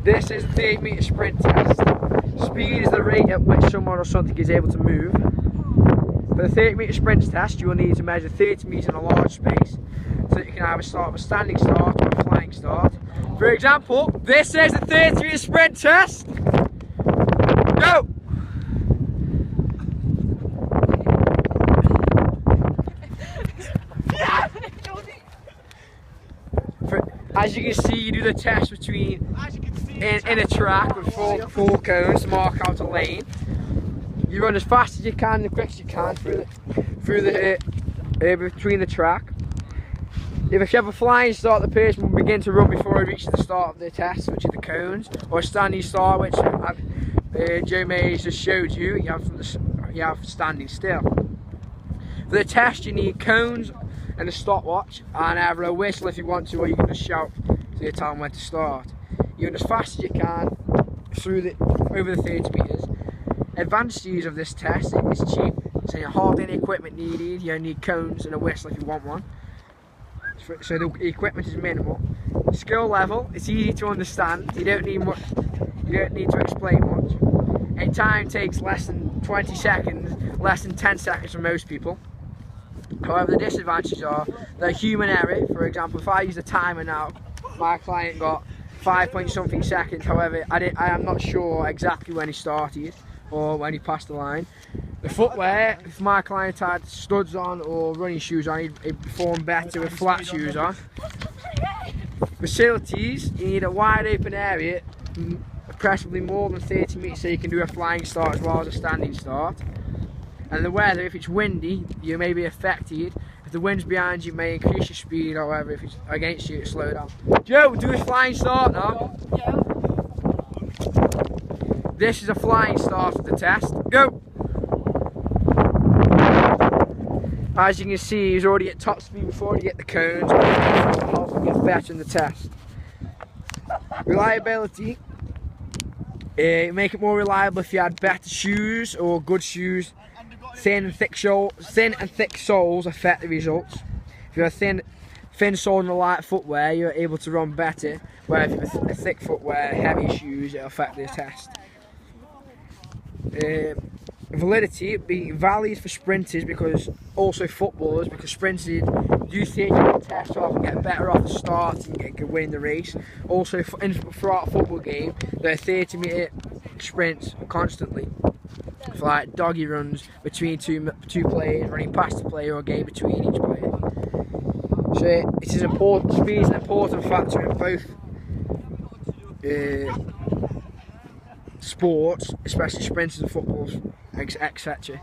This is the 30 metre sprint test. Speed is the rate at which someone or something is able to move. For the 30 metre sprint test, you will need to measure 30 metres in a large space, so that you can either start with a standing start or a flying start. For example, this is the 30 metre sprint test. Go! As you can see, you do the test between in a track with four cones to mark out a lane. You run as fast as you can, the quickest you can between the track. If you have a flying start, the person will begin to run before he reaches the start of the test, which is the cones, or a standing start, which Joe Mays just showed you. You have standing still. For the test, you need cones and a stopwatch, and either a whistle if you want to, or you can just shout so you tell them when to start. You run as fast as you can over the 30 metres. Advantages of this test: it's cheap, so you hardly any equipment needed. You only need cones and a whistle if you want one. So the equipment is minimal. Skill level: it's easy to understand. You don't need much. You don't need to explain much. And time takes less than 20 seconds, less than 10 seconds for most people. However, the disadvantages are the human error. For example, if I use a timer now, my client got 5 point something seconds. However, I am not sure exactly when he started or when he passed the line. The footwear: if my client had studs on or running shoes on, he'd perform better with flat shoes on. Facilities: you need a wide open area, preferably more than 30 metres, so you can do a flying start as well as a standing start. And the weather: if it's windy, you may be affected. If the wind's behind you, it may increase your speed. However, if it's against you, slow down. Joe, do a flying start now. This is a flying start of the test. Go! As you can see, he's already at top speed before he get the cones. Help him get better in the test. Reliability: make it more reliable if you had better shoes or good shoes. Thin and thick soles affect the results. If you have thin sole and a light footwear, you're able to run better. Whereas if you have a thick footwear, heavy shoes, it'll affect the test. Validity: be valid for sprinters, because also footballers, because sprinters do 30 minute tests so often get better off the start and can win the race. Also throughout a football game, there are 30 minute sprints constantly. For like doggy runs between two players, running past the player, or a game between each player. So it is important. Speed is an important factor in both sports, especially sprinters and footballs, etc.